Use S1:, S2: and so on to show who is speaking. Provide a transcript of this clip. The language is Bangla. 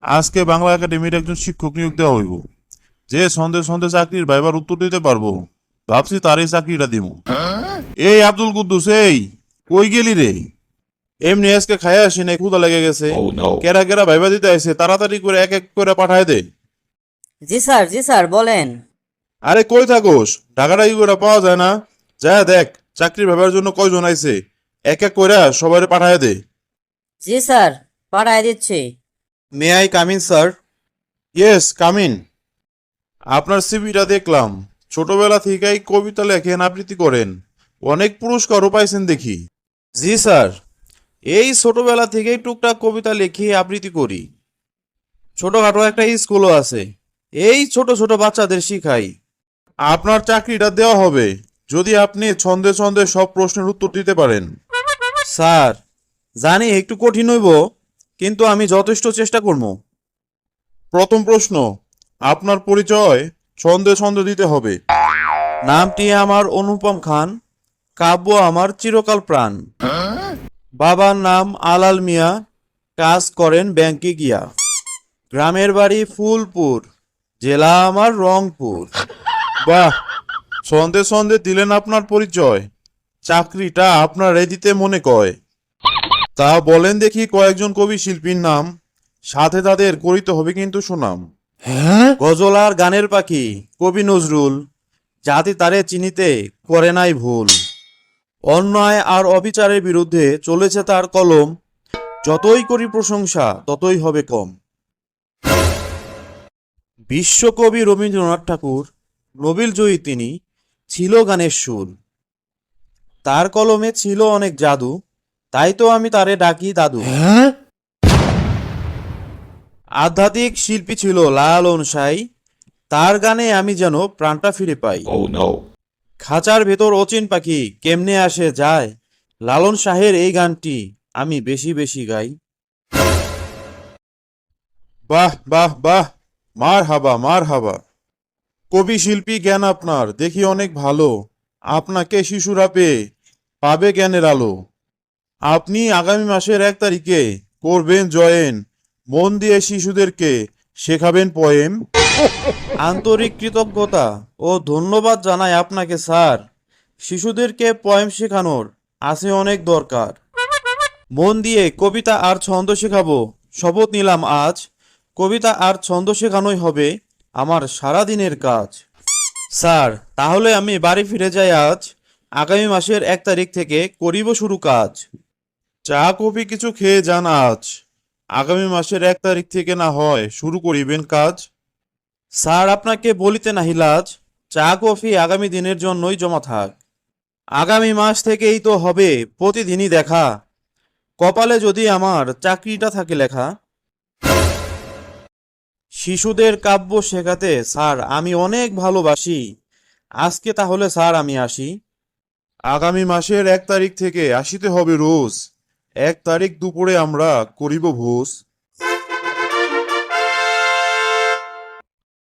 S1: আজকে বাংলা একাডেমির একজন শিক্ষক নিয়োগ দেওয়া হইব, যে সন্দেহ সন্দেহ চাকরির ভাইবার উত্তর দিতে পারবো। ভাবছি তারই চাকরিটা দিব। এই আব্দুল কুদ্দুস, এই কই গেলি রে? এমনি আজকে খাইয়া আসি নাই, ক্ষুধা লেগে গেছে।
S2: Oh no.
S1: কেরা কেরা ভাইবা দিতে আসে, তাড়াতাড়ি করে এক এক করে পাঠায় দে।
S3: জি স্যার বলেন।
S1: আরে কই থাকোস? ঢাকাটা কি করে পাওয়া যায় না? যা দেখ চাকরির ভাইবার জন্য কয়জন আইছে, এক এক করে সবাই পাঠায় দে।
S3: জি স্যার, পাঠায় দিচ্ছি।
S4: May I come in sir?
S1: Yes, come in. আপনার সিভিটা দেখলাম, ছোটবেলা থেকেই কবিতা লেখেন, আবৃত্তি করেন, অনেক পুরস্কারও পাইছেন দেখি।
S4: জি স্যার, এই ছোটবেলা থেকেই টুকটাক কবিতা লিখি, আবৃত্তি করি। ছোটখাটো একটা স্কুলও আছে, এই ছোট ছোট বাচ্চাদের শিখাই।
S1: আপনার চাকরিটা দেওয়া হবে যদি আপনি ছন্দে ছন্দে সব প্রশ্নের উত্তর দিতে পারেন।
S4: স্যার, জানি একটু কঠিন হইব, কিন্তু আমি যথেষ্ট চেষ্টা করব।
S1: প্রথম প্রশ্ন, আপনার পরিচয় ছন্দে ছন্দে দিতে হবে।
S4: নামটি আমার অনুপম খান, কাব্য আমার চিরকাল প্রাণ। বাবার নাম আলাল মিয়া, কাজ করেন ব্যাংকে গিয়া। গ্রামের বাড়ি ফুলপুর, জেলা আমার রংপুর।
S1: বাহ, ছন্দে ছন্দে দিলেন আপনার পরিচয়, চাকরিটা আপনারাই দিতে মনে কয়। তা বলেন দেখি কয়েকজন কবি শিল্পীর নাম, সাথে তাদের করিতে হবে কিন্তু সুনাম।
S4: গজল আর গানের পাখি কবি নজরুল, জাতি তারে চিনিতে করে নাই ভুল। অন্যায় আর অবিচারের বিরুদ্ধে চলেছে তার কলম, যতই করি প্রশংসা ততই হবে কম। বিশ্বকবি রবীন্দ্রনাথ ঠাকুর, নোবেল জয়ী তিনি, ছিল গানের সুর। তার কলমে ছিল অনেক জাদু, তাই তো আমি তারে ডাকি দাদু। আধ্যাত্মিক শিল্পী ছিল লালন সাই, তার গানে আমি যেন প্রাণটা ফিরে পাই।
S2: Oh no.
S4: খাঁচার ভেতর অচিন পাখি কেমনে আসে যায়, লালন শাহের এই গানটি আমি বেশি বেশি গাই।
S1: বাহ বাহ বাহ, মার হাবা মার হাবা। কবি শিল্পী জ্ঞান আপনার দেখি অনেক ভালো, আপনাকে শিশুরা পেয়ে পাবে জ্ঞানের আলো। আপনি আগামী মাসের 1 তারিখে করবেন জয়েন, মন দিয়ে শিশুদেরকে শেখাবেন পোয়েম।
S4: আন্তরিক কৃতজ্ঞতা ও ধন্যবাদ জানাই আপনাকে স্যার, শিশুদেরকে পয়েম শেখানোর আছে অনেক দরকার। মন দিয়ে কবিতা আর ছন্দ শেখাবো, শপথ নিলাম আজ। কবিতা আর ছন্দ শেখানোই হবে আমার সারাদিনের কাজ। স্যার, তাহলে আমি বাড়ি ফিরে যাই আজ, আগামী মাসের 1 তারিখ থেকে করিব শুরু কাজ।
S1: চা কফি কিছু খেয়ে যান আজ, আগামী মাসের 1 তারিখ থেকে না হয় শুরু করিবেন কাজ।
S4: স্যার, আপনাকে বলিতে নাহি লাজ, চা কফি আগামী দিনের জন্যই জমা থাক। আগামী মাস থেকেই তো হবে প্রতিদিনই দেখা, কপালে যদি আমার চাকরিটা থাকে লেখা। শিশুদের কাব্য শেখাতে স্যার আমি অনেক ভালোবাসি, আজকে তাহলে স্যার আমি আসি।
S1: আগামী মাসের 1 তারিখ থেকে আসিতে হবে রোজ, 1 তারিখ দুপুরে আমরা করিব ভোজ।